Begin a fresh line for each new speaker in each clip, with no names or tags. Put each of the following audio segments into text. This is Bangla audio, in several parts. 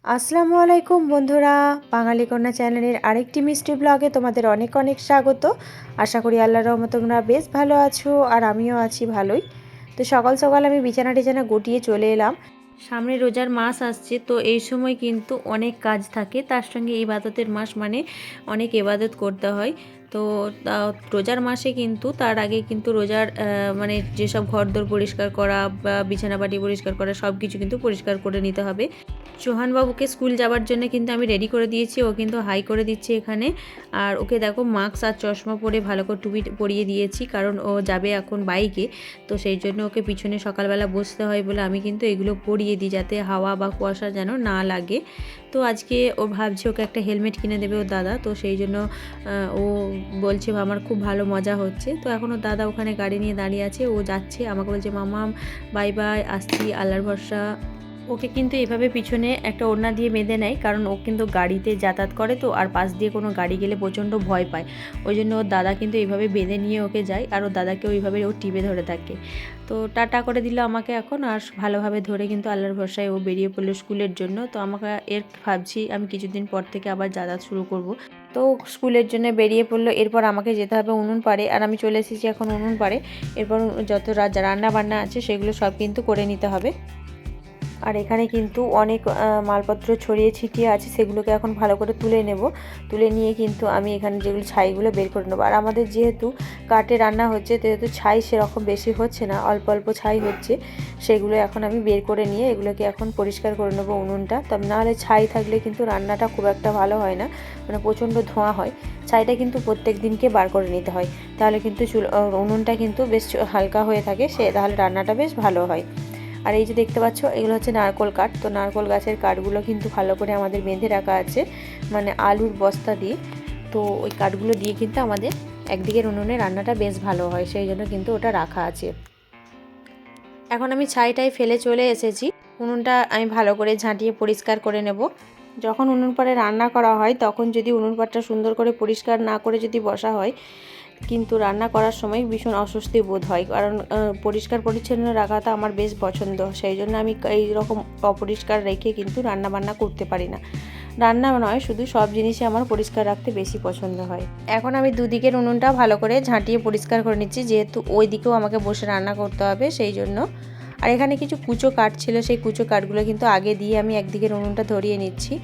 আসসালামু আলাইকুম বন্ধুরা, বাঙালি কন্যা চ্যানেলের আরেকটি মিষ্টি ব্লগে তোমাদের অনেক অনেক স্বাগত। আশা করি আল্লাহর রহমতে তোমরা বেশ ভালো আছো, আর আমিও আছি ভালোই। তো সকাল সকাল আমি বিছানা টিছানা গুটিয়ে চলে এলাম। সামনে রোজার মাস আসছে, তো এই সময় কিন্তু অনেক কাজ থাকে, তার সঙ্গে ইবাদতের মাস মানে অনেক ইবাদত করতে হয়। তো রোজার মাসে কিন্তু তার আগে কিন্তু রোজার মানে যেসব ঘরদোর পরিষ্কার করা বা বিছানাবাটি পরিষ্কার করা সব কিছু কিন্তু পরিষ্কার করে নিতে হবে। সোহানবাবুকে স্কুল যাওয়ার জন্য কিন্তু আমি রেডি করে দিয়েছি, ও কিন্তু হাই করে দিচ্ছে এখানে। আর ওকে দেখো মাস্ক আর চশমা পরে ভালো করে টুপি পরিয়ে দিয়েছি, কারণ ও যাবে এখন বাইকে। তো সেই জন্য ওকে পিছনে সকালবেলা বসতে হয় বলে আমি কিন্তু এগুলো পরিয়ে দিই, যাতে হাওয়া বা কুয়াশা যেন না লাগে। তো আজকে ও ভাবছে ওকে একটা হেলমেট কিনে দেবে ওর দাদা, তো সেই জন্য ও বলছে আমার খুব ভালো মজা হচ্ছে। তো এখন ওর দাদা ওখানে গাড়ি নিয়ে দাঁড়িয়ে আছে, ও যাচ্ছে, আমাকে বলছে মামা বাই বাই, আসছি, আল্লাহর ভরসা। ওকে কিন্তু এভাবে পিছনে একটা ওড়না দিয়ে বেঁধে নেয়, কারণ ও কিন্তু গাড়িতে যাতায়াত করে, তো আর পাশ দিয়ে কোনো গাড়ি গেলে প্রচণ্ড ভয় পায়। ওই জন্য ওর দাদা কিন্তু এইভাবে বেঁধে নিয়ে ওকে যায়, আর ওর দাদাকে ওইভাবে ও টিপে ধরে থাকে। তো টাটা করে দিল আমাকে এখন, আর ভালোভাবে ধরে কিন্তু আল্লাহর ভরসায় ও বেরিয়ে পড়লো স্কুলের জন্য। তো আমাকে ভাবছি আমি কিছুদিন পর থেকে আবার যাতায়াত শুরু করব। তো স্কুলের জন্য বেরিয়ে পড়লো। এরপর আমাকে যেতে হবে উনুন পাড়ে, আর আমি চলে এসেছি এখন উনুন পাড়ে। এরপর যত রান্না বান্না আছে সেগুলো সব কিন্তু করে নিতে হবে। আর এখানে কিন্তু অনেক মালপত্র ছড়িয়ে ছিটিয়ে আছে, সেগুলোকে এখন ভালো করে তুলে নেব। তুলে নিয়ে কিন্তু আমি এখানে যেগুলো ছাইগুলো বের করে নেবো। আর আমাদের যেহেতু কাঠে রান্না হচ্ছে, যেহেতু ছাই সেরকম বেশি হচ্ছে না, অল্প অল্প ছাই হচ্ছে, সেগুলো এখন আমি বের করে নিয়ে এগুলোকে এখন পরিষ্কার করে নেবো উনুনটা। তবে নাহলে ছাই থাকলে কিন্তু রান্নাটা খুব একটা ভালো হয় না, মানে প্রচণ্ড ধোঁয়া হয়। ছাইটা কিন্তু প্রত্যেক দিনকে বার করে নিতে হয়, তাহলে কিন্তু উনুনটা কিন্তু বেশ হালকা হয়ে থাকে, তাহলে রান্নাটা বেশ ভালো হয়। আর এই যে দেখতে পাচ্ছ, এগুলো হচ্ছে নারকোল কাঠ। তো নারকোল গাছের কাঠগুলো কিন্তু ভালো করে আমাদের বেঁধে রাখা আছে, মানে আলুর বস্তা দিয়ে। তো ওই কাঠগুলো দিয়ে কিন্তু আমাদের একদিকের উনুনে রান্নাটা বেশ ভালো হয়, সেই জন্য কিন্তু ওটা রাখা আছে। এখন আমি ছাইটাই ফেলে চলে এসেছি, উনুনটা আমি ভালো করে ঝাঁটিয়ে পরিষ্কার করে নেব। যখন উনুন পাড়ে রান্না করা হয়, তখন যদি উনুন পাড়টা সুন্দর করে পরিষ্কার না করে যদি বসা হয়, কিন্তু রান্না করার সময় ভীষণ অস্বস্তি বোধ হয়, কারণ পরিষ্কার পরিচ্ছন্ন রাখাটা আমার বেশ পছন্দ। সেই জন্য আমি এই রকম অপরিষ্কার রেখে কিন্তু রান্না বান্না করতে পারি না। রান্না নয়, শুধু সব জিনিসই আমার পরিষ্কার রাখতে বেশি পছন্দ হয়। এখন আমি দুদিকের উনুনটা ভালো করে ঝাঁটিয়ে পরিষ্কার করে নিচ্ছি, যেহেতু ওই দিকেও আমাকে বসে রান্না করতে হবে, সেই জন্য। আর এখানে কিছু কুচো কাঠ ছিল, সেই কুচো কাঠগুলো কিন্তু আগে দিয়ে আমি একদিকের উনুনটা ধরিয়ে নিচ্ছি।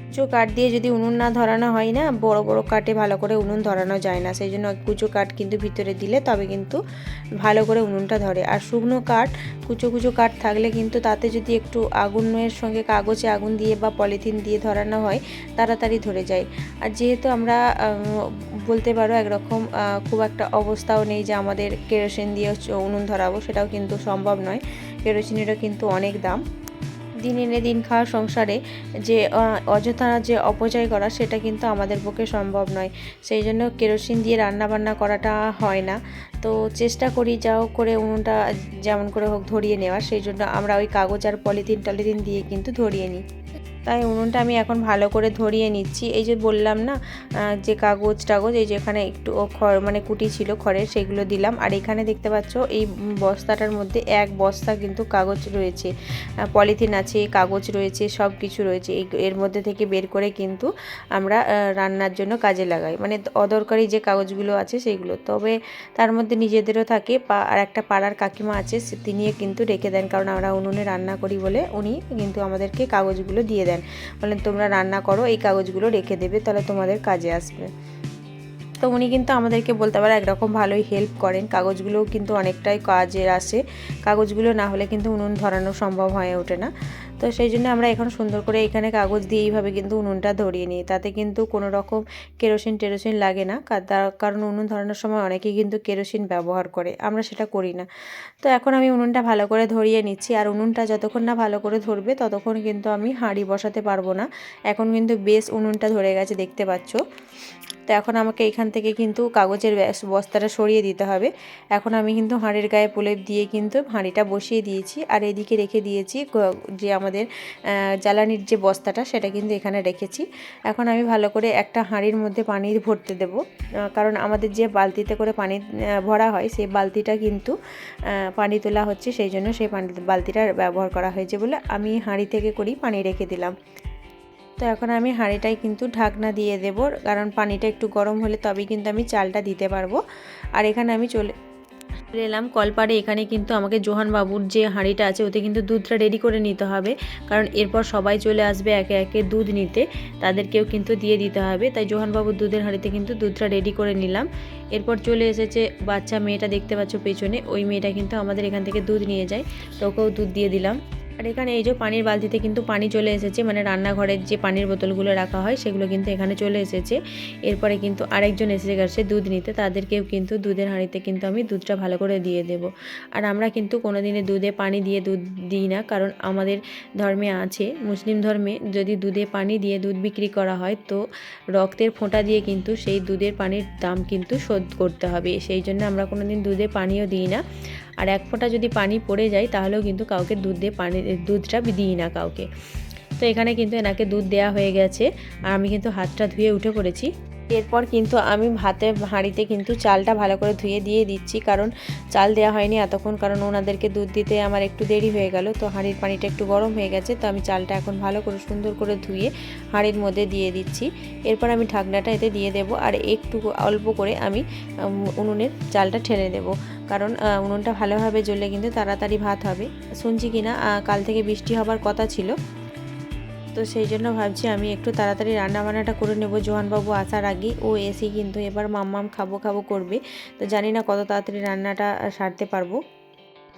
কুচো কাঠ দিয়ে যদি উনুন না ধরানো হয় না, বড় বড় কাঠে ভালো করে উনুন ধরানো যায় না, সেই জন্য কুচো কাঠ কিন্তু ভিতরে দিলে তবে কিন্তু ভালো করে উনুনটা ধরে। আর শুকনো কাঠ, কুচো কুচো কাঠ থাকলে কিন্তু তাতে যদি একটু আগুনের সঙ্গে কাগজে আগুন দিয়ে বা পলিথিন দিয়ে ধরানো হয়, তাড়াতাড়ি ধরে যায়। আর যেহেতু আমরা বলতে পারো একরকম খুব একটা অবস্থাও নেই যে আমাদের কেরোসিন দিয়ে উনুন ধরাবো, সেটাও কিন্তু সম্ভব নয়। কেরোসিনেরও কিন্তু অনেক দাম। দিন এনে দিন খাওয়া সংসারে যে অযথা যে অপচয় করা, সেটা কিন্তু আমাদের পক্ষে সম্ভব নয়। সেই জন্য কেরোসিন দিয়ে রান্না বান্না করাটা হয় না। তো চেষ্টা করি যাও করে উনুনটা যেমন করে হোক ধরিয়ে নেওয়ার, সেই জন্য আমরা ওই কাগজ আর পলিথিন দিয়ে কিন্তু ধরিয়ে নিই। তাই উনুনটা আমি এখন ভালো করে ধরিয়ে নিচ্ছি। এই যে বললাম না, যে কাগজ টাগজ, এই যে এখানে একটু খড় মানে কুটি ছিল খড়ের, সেগুলো দিলাম। আর এখানে দেখতে পাচ্ছ এই বস্তাটার মধ্যে এক বস্তা কিন্তু কাগজ রয়েছে, পলিথিন আছে, কাগজ রয়েছে, সব কিছু রয়েছে। এর মধ্যে থেকে বের করে কিন্তু আমরা রান্নার জন্য কাজে লাগাই, মানে অদরকারি যে কাগজগুলো আছে সেগুলো। তবে তার মধ্যে নিজেদেরও থাকে, আর একটা পাড়ার কাকিমা আছে, তিনিও কিন্তু রেখে দেন, কারণ আমরা উনুনে রান্না করি বলে উনি কিন্তু আমাদেরকে কাগজগুলো দিয়ে দেন, বলেন তোমরা রান্না করো, এই কাগজগুলো রেখে দেবে, তাহলে তোমাদের কাজে আসবে। তো উনি কিন্তু আমাদেরকে বলতে পারে একরকম ভালোই হেল্প করেন, কাগজগুলোও কিন্তু অনেকটাই কাজের আসে। কাগজগুলো না হলে কিন্তু উনুন ধরানো সম্ভব হয়ে ওঠে না। তো সেই জন্য আমরা এখন সুন্দর করে এখানে কাগজ দিয়ে এইভাবে কিন্তু উনুনটা ধরিয়ে নিই, তাতে কিন্তু কোনো রকম টেরোসিন লাগে না। কারণ উনুন ধরানোর সময় অনেকেই কিন্তু কেরোসিন ব্যবহার করে, আমরা সেটা করি না। তো এখন আমি উনুনটা ভালো করে ধরিয়ে নিচ্ছি। আর উনুনটা যতক্ষণ না ভালো করে ধরবে ততক্ষণ কিন্তু আমি হাঁড়ি বসাতে পারবো না। এখন কিন্তু বেশ উনুনটা ধরে গেছে, দেখতে পাচ্ছ। তো এখন আমাকে এখান থেকে কিন্তু কাগজের বস্তাটা সরিয়ে দিতে হবে। এখন আমি কিন্তু হাঁড়ির গায়ে প্রলেপ দিয়ে কিন্তু হাঁড়িটা বসিয়ে দিয়েছি, আর এদিকে রেখে দিয়েছি যে আমাদের জ্বালানির যে বস্তাটা সেটা কিন্তু এখানে রেখেছি। এখন আমি ভালো করে একটা হাঁড়ির মধ্যে পানি ভরতে দেব, কারণ আমাদের যে বালতিতে করে পানি ভরা হয় সেই বালতিটা কিন্তু পানি তোলা হচ্ছে, সেই জন্য সেই বালতিটা ব্যবহার করা হয়েছে বলে আমি হাঁড়ি থেকে করেই পানি রেখে দিলাম। তো এখন আমি হাঁড়িটায় কিন্তু ঢাকনা দিয়ে দেব, কারণ পানিটা একটু গরম হলে তবেই কিন্তু আমি চালটা দিতে পারবো। আর এখানে আমি চলে এলাম কলপাড়ে। এখানে কিন্তু আমাকে জোহান বাবুর যে হাঁড়িটা আছে ওতে কিন্তু দুধটা রেডি করে নিতে হবে, কারণ এরপর সবাই চলে আসবে একে একে দুধ নিতে, তাদেরকেও কিন্তু দিয়ে দিতে হবে। তাই জোহান বাবুর দুধের হাঁড়িতে কিন্তু দুধটা রেডি করে নিলাম। এরপর চলে এসেছে বাচ্চা মেয়েটা, দেখতে পাচ্ছ পেছনে, ওই মেয়েটা কিন্তু আমাদের এখান থেকে দুধ নিয়ে যায়, তো ওকেও দুধ দিয়ে দিলাম। আর এখানে এই যে পানির বালতিতে কিন্তু পানি চলে এসেছে, মানে রান্নাঘরের যে পানির বোতলগুলো রাখা হয় সেগুলো কিন্তু এখানে চলে এসেছে। এরপরে কিন্তু আরেকজন এসে গেছে দুধ নিতে, তাদেরকেও কিন্তু দুধের হাঁড়িতে কিন্তু আমি দুধটা ভালো করে দিয়ে দেব। আর আমরা কিন্তু কোনো দিনে দুধে পানি দিয়ে দুধ দিই না, কারণ আমাদের ধর্মে আছে, মুসলিম ধর্মে যদি দুধে পানি দিয়ে দুধ বিক্রি করা হয় তো রক্তের ফোঁটা দিয়ে কিন্তু সেই দুধের পানির দাম কিন্তু শোধ করতে হবে, সেই জন্য আমরা কোনো দিন দুধে পানিও দিই না। আর এক ফোঁটা যদি পানি পড়ে যায় তাহলেও কিন্তু কাউকে দুধটা দিই না কাউকে। তো এখানে কিন্তু এনাকে দুধ দেওয়া হয়ে গেছে, আর আমি কিন্তু হাতটা ধুয়ে উঠে পড়েছি। এরপর কিন্তু আমি হাঁড়িতে কিন্তু চালটা ভালো করে ধুয়ে দিয়ে দিচ্ছি, কারণ চাল দেওয়া হয়নি এতক্ষণ, কারণ ওনাদেরকে দুধ দিতে আমার একটু দেরি হয়ে গেল। তো হাঁড়ির পানিটা একটু গরম হয়ে গেছে, তো আমি চালটা এখন ভালো করে সুন্দর করে ধুয়ে হাঁড়ির মধ্যে দিয়ে দিচ্ছি। এরপর আমি ঢাকনাটা এতে দিয়ে দেব, আর একটু অল্প করে আমি উনুনের চালটা ঠেলে দেব, কারণ উনুনটা ভালোভাবে জ্বললে কিন্তু তাড়াতাড়ি ভাত হবে। শুনছি কিনা কাল থেকে বৃষ্টি হবার কথা ছিল, তো সেই জন্য ভাবছি আমি একটু তাড়াতাড়ি রান্নাবান্নাটা করে নেব জোহানবাবু আসার আগে। ও এসে কিন্তু এবার মাম্মাম খাবো খাবো করবে, তো জানি না কত তাড়াতাড়ি রান্নাটা সারতে পারবো।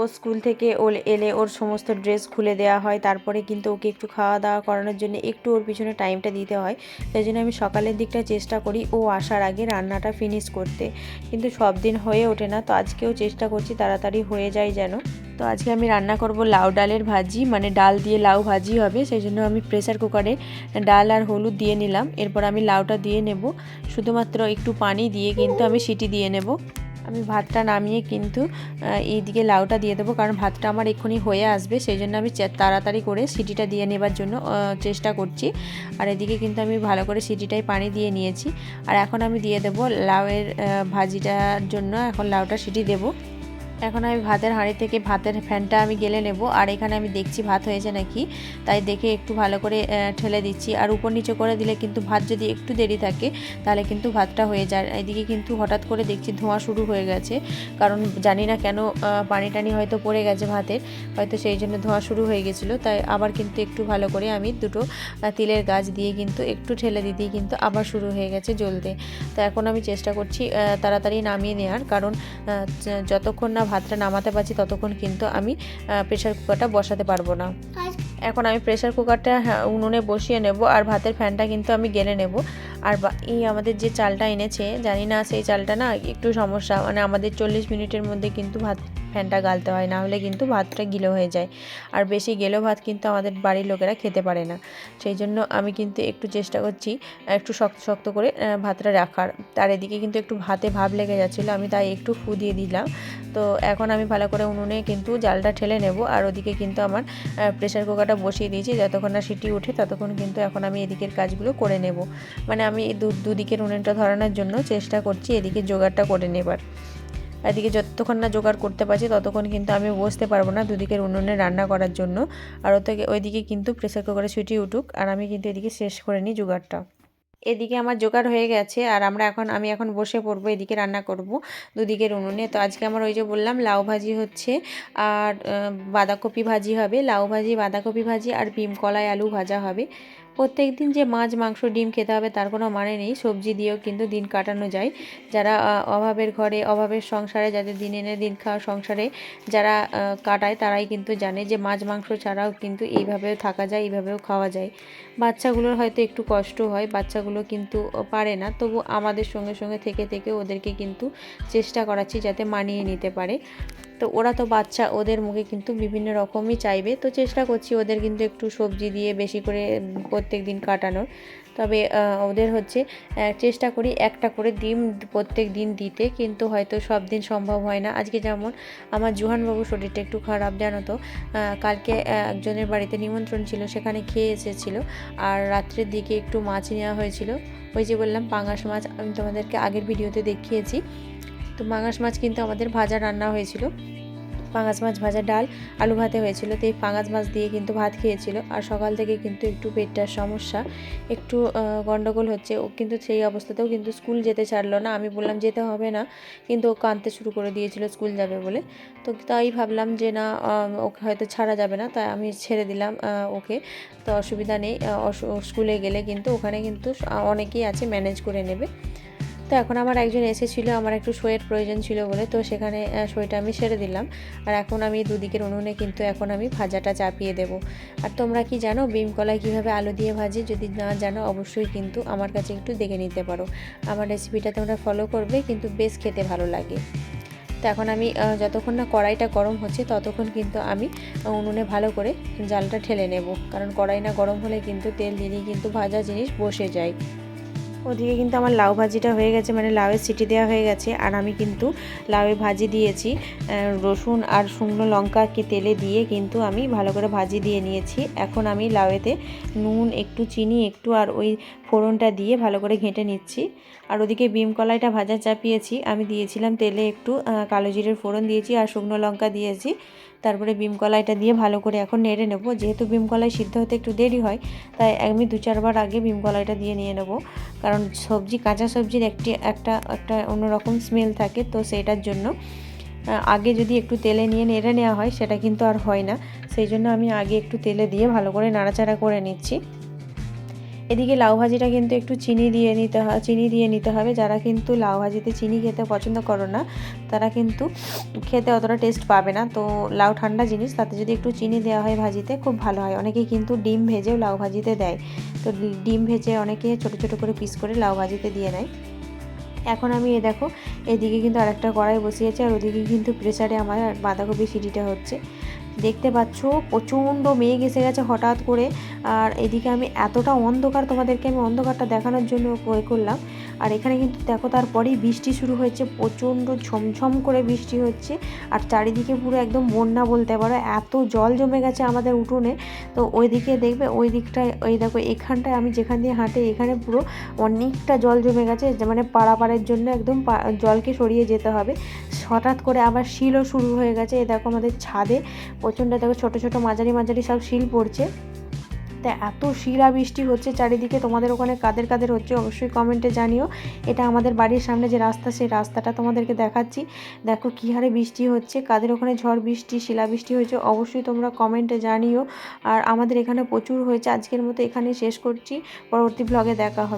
ও স্কুল থেকে এলে ওর সমস্ত ড্রেস খুলে দেওয়া হয়, তারপরে কিন্তু ওকে একটু খাওয়া দাওয়া করানোর জন্য একটু ওর পিছনে টাইমটা দিতে হয়। তাই জন্য আমি সকালের দিকটা চেষ্টা করি ও আসার আগে রান্নাটা ফিনিশ করতে, কিন্তু সব দিন হয়ে ওঠে না। তো আজকেও চেষ্টা করছি তাড়াতাড়ি হয়ে যায় যেন। তো আজকে আমি রান্না করব লাউ ডালের ভাজি, মানে ডাল দিয়ে লাউ ভাজি হবে, সেই জন্য আমি প্রেসার কুকারে ডাল আর হলুদ দিয়ে নিলাম। এরপর আমি লাউটা দিয়ে নেব, শুধুমাত্র একটু পানি দিয়ে কিন্তু আমি সিটি দিয়ে নেব। আমি ভাতটা নামিয়ে কিন্তু এইদিকে লাউটা দিয়ে দেবো, কারণ ভাতটা আমার এক্ষুনি হয়ে আসবে, সেই জন্য আমি তাড়াতাড়ি করে সিটিটা দিয়ে নেবার জন্য চেষ্টা করছি। আর এদিকে কিন্তু আমি ভালো করে সিটিটায় পানি দিয়ে নিয়েছি, আর এখন আমি দিয়ে দেবো লাউয়ের ভাজিটার জন্য এখন লাউটা সিটি দেবো। এখন আমি ভাতের হাঁড়ি থেকে ভাতের ফ্যানটা আমি গেলে নেব, আর এখানে আমি দেখছি ভাত হয়েছে নাকি, তাই দেখে একটু ভালো করে ঠেলে দিচ্ছি। আর উপর নিচে করে দিলে কিন্তু ভাত যদি একটু দেরি থাকে তাহলে কিন্তু ভাতটা হয়ে যায়। এদিকে কিন্তু হঠাৎ করে দেখছি ধোঁয়া শুরু হয়ে গেছে, কারণ জানি না কেন পানি টানি হয়তো পড়ে গেছে ভাতের, হয়তো সেই জন্য ধোঁয়া শুরু হয়ে গেছিলো। তাই আবার কিন্তু একটু ভালো করে আমি দুটো তিলের গাছ দিয়ে কিন্তু একটু ঠেলে দিতেই কিন্তু আবার শুরু হয়ে গেছে জ্বলতে। তো এখন আমি চেষ্টা করছি তাড়াতাড়ি নামিয়ে নেওয়ার, কারণ যতক্ষণ না ভাতটা নামাতে পারছি ততক্ষণ কিন্তু আমি প্রেসার কুকারটা বসাতে পারবো না। এখন আমি প্রেসার কুকারটা উনুনে বসিয়ে নেব, আর ভাতের ফ্যানটা কিন্তু আমি গেলে নেব। আর এই আমাদের যে চালটা এনেছে, জানি না সেই চালটা না একটু সমস্যা, মানে আমাদের 40 মিনিটের মধ্যে কিন্তু ফ্যানটা গালতে হয়, না হলে কিন্তু ভাতটা গিলো হয়ে যায়। আর বেশি গেলো ভাত কিন্তু আমাদের বাড়ির লোকেরা খেতে পারে না, সেই জন্য আমি কিন্তু একটু চেষ্টা করছি একটু শক্ত শক্ত করে ভাতটা রাখার। তার এদিকে কিন্তু একটু ভাতে ভাব লেগে যাচ্ছিলো, আমি তাই একটু ফু দিয়ে দিলাম। তো এখন আমি ভালো করে উনুনে কিন্তু জালটা ঠেলে নেব, আর ওদিকে কিন্তু আমার প্রেসার কুকারটা বসিয়ে দিয়েছি, যতক্ষণ না সিটি ওঠে ততক্ষণ কিন্তু এখন আমি এদিকের কাজগুলো করে নেব। মানে আমি দুদিকের উনুনটা ধরানোর জন্য চেষ্টা করছি এদিকে জোগাড়টা করে নেবার। এদিকে যতক্ষণ না জোগাড় করতে পারছি ততক্ষণ কিন্তু আমি বসতে পারবো না দুদিকের উনুনে রান্না করার জন্য। আর ওইদিকে কিন্তু প্রেসার কুকারে সিটি উঠুক, আর আমি কিন্তু এদিকে শেষ করে নিই জোগাড়টা। এদিকে আমার জোগাড় হয়ে গেছে, আর আমি এখন বসে পড়বো এদিকে রান্না করব দুদিকের উনুনে। তো আজকে আমার ওই যে বললাম লাউ ভাজি হচ্ছে, আর বাঁধাকপি ভাজি হবে, লাউ ভাজি, বাঁধাকপি ভাজি, আর কলাই আলু ভাজা হবে। প্রত্যেক দিন যে মাছ মাংস ডিম খেতে হবে তার কোনো মানে নেই, সবজি দিয়েও কিন্তু দিন কাটানো যায়। যারা অভাবের ঘরে অভাবের সংসারে, যাদের দিন এনে দিন খাওয়া সংসারে যারা কাটায় তারাই কিন্তু জানে যে মাছ মাংস ছাড়াও কিন্তু এইভাবেও থাকা যায়, এইভাবেও খাওয়া যায়। বাচ্চাগুলোর হয়তো একটু কষ্ট হয়, বাচ্চাগুলো কিন্তু পারে না, তবু আমাদের সঙ্গে সঙ্গে থেকে থেকে ওদেরকে কিন্তু চেষ্টা করাচ্ছি যাতে মানিয়ে নিতে পারে। তো ওরা তো বাচ্চা, ওদের মুখে কিন্তু বিভিন্ন রকমই চাইবে। তো চেষ্টা করছি ওদের কিন্তু একটু সবজি দিয়ে বেশি করে প্রত্যেক দিন কাটানোর। তবে ওদের হচ্ছে চেষ্টা করি একটা করে ডিম প্রত্যেক দিন দিতে, কিন্তু হয়তো সব দিন সম্ভব হয় না। আজকে যেমন আমার জোহানবাবুর শরীরটা একটু খারাপ, জানো তো। কালকে একজনের বাড়িতে নিমন্ত্রণ ছিল, সেখানে খেয়ে এসেছিল। আর রাত্রের দিকে একটু মাছ নেওয়া হয়েছিল, ওই যে বললাম পাঙাশ মাছ, আমি তোমাদেরকে আগের ভিডিওতে দেখিয়েছি। তো পাঙাশ মাছ কিন্তু আমাদের ভাজা রান্না হয়েছিল, পাঙাশ মাছ ভাজা, ডাল, আলু ভাতে হয়েছিল। তো এই পাঙাশ মাছ দিয়ে কিন্তু ভাত খেয়েছিল। আর সকাল থেকে কিন্তু একটু পেটটার সমস্যা, একটু গন্ডগোল হচ্ছে। ও কিন্তু সেই অবস্থাতেও কিন্তু স্কুল যেতে ছাড়লো না। আমি বললাম যেতে হবে না, কিন্তু ও কাঁদতে শুরু করে দিয়েছিল স্কুল যাবে বলে। তো তাই ভাবলাম যে না, ওকে হয়তো ছাড়া যাবে না, তাই আমি ছেড়ে দিলাম ওকে। তো অসুবিধা নেই, স্কুলে গেলে কিন্তু ওখানে কিন্তু অনেকেই আছে, ম্যানেজ করে নেবে। তো এখন আমার একজন এসেছিলো, আমার একটু সইয়ের প্রয়োজন ছিল বলে, তো সেখানে সইটা আমি সেরে দিলাম। আর এখন আমি দুদিকের উনুনে কিন্তু এখন আমি ভাজাটা চাপিয়ে দেব। আর তোমরা কি জানো বিম কলাই কীভাবে আলু দিয়ে ভাজি? যদি না জানো অবশ্যই কিন্তু আমার কাছে একটু দেখে নিতে পারো। আমার রেসিপিটা তোমরা ফলো করবে, কিন্তু বেশ খেতে ভালো লাগে। তো এখন আমি যতক্ষণ না কড়াইটা গরম হচ্ছে ততক্ষণ কিন্তু আমি উনুনে ভালো করে জালটা ঠেলে নেব, কারণ কড়াই না গরম হলে কিন্তু তেল দিলেই কিন্তু ভাজা জিনিস বসে যায়। ওদিকে কিন্তু আমার লাউ ভাজিটা হয়ে গেছে, মানে লাউয়ের সিটি দেওয়া হয়ে গেছে। আর আমি কিন্তু লাউয়ে ভাজি দিয়েছি, রসুন আর শুকনো লঙ্কাকে তেলে দিয়ে কিন্তু আমি ভালো করে ভাজি দিয়ে নিয়েছি। এখন আমি লাউয়েতে নুন একটু, চিনি একটু আর ওই ফোড়নটা দিয়ে ভালো করে ঘেঁটে নিচ্ছি। আর ওদিকে বিম কলাইটা ভাজা চাপিয়েছি, আমি দিয়েছিলাম তেলে একটু কালো জিরের ফোড়ন দিয়েছি আর শুকনো লঙ্কা দিয়েছি। তারপরে বিম কলাইটা দিয়ে ভালো করে এখন নেড়ে নেব। যেহেতু বিম কলাই সিদ্ধ হতে একটু দেরি হয়, তাই আমি 2-4 বার আগে বিম কলাইটা দিয়ে নিয়ে নেব, কারণ সবজি, কাঁচা সবজির একটা অন্যরকম স্মেল থাকে। তো সেইটার জন্য আগে যদি একটু তেলে নিয়ে নেড়ে নেওয়া হয় সেটা কিন্তু আর হয় না। সেই জন্য আমি আগে একটু তেলে দিয়ে ভালো করে নাড়াচাড়া করে নিচ্ছি। এদিকে লাউ ভাজিটা কিন্তু একটু চিনি দিয়ে নিতে হবে। যারা কিন্তু লাউ ভাজিতে চিনি খেতে পছন্দ করো না, তারা কিন্তু খেতে অতটা টেস্ট পাবে না। তো লাউ ঠান্ডা জিনিস, তাতে যদি একটু চিনি দেওয়া হয় ভাজিতে খুব ভালো হয়। অনেকেই কিন্তু ডিম ভেজেও লাউ ভাজিতে দেয়। তো ডিম ভেজে অনেকে ছোট ছোট করে পিস করে লাউ ভাজিতে দিয়ে নেয়। এখন আমি দেখো এদিকে কিন্তু আরেকটা কড়াই বসিয়েছি, আর ওদিকে কিন্তু প্রেসারে আমার বাঁধাকপি সিটিটা হচ্ছে। দেখতে পাচ্ছ প্রচণ্ড মেঘ এসে গেছে হঠাৎ করে। আর এদিকে আমি এতটা অন্ধকার, তোমাদেরকে আমি অন্ধকারটা দেখানোর জন্য করলাম। আর এখানে কিন্তু দেখো তারপরেই বৃষ্টি শুরু হয়েছে, প্রচণ্ড ঝমঝম করে বৃষ্টি হচ্ছে। আর চারিদিকে পুরো একদম বন্যা বলতে পারো, এত জল জমে গেছে আমাদের উঠোনে। তো ওইদিকে দেখবে, ওই দিকটায়, ওই দেখো এখানটায় আমি যেখান দিয়ে হাঁটে, এখানে পুরো অনেকটা জল জমে গেছে, মানে পারাপারের জন্য একদম জলকে সরিয়ে যেতে হবে। হঠাৎ করে আবার শিলও শুরু হয়ে গেছে। এই দেখো আমাদের ছাদে প্রচণ্ড, দেখো ছোটো ছোটো মাঝারি মাঝারি সব শিল পড়ছে। তা এত শিলা বৃষ্টি হচ্ছে চারিদিকে। তোমাদের ওখানে কাদের কাদের হচ্ছে অবশ্যই কমেন্টে জানিও। এটা আমাদের বাড়ির সামনে যে রাস্তা, সেই রাস্তাটা তোমাদেরকে দেখাচ্ছি। দেখো কী হারে বৃষ্টি হচ্ছে, কাদের ওখানে ঝড় বৃষ্টি, শিলা বৃষ্টি হয়েছে অবশ্যই তোমরা কমেন্টে জানিও। আর আমাদের এখানে প্রচুর হয়েছে। আজকের মতো এখানেই শেষ করছি, পরবর্তী ব্লগে দেখা হবে।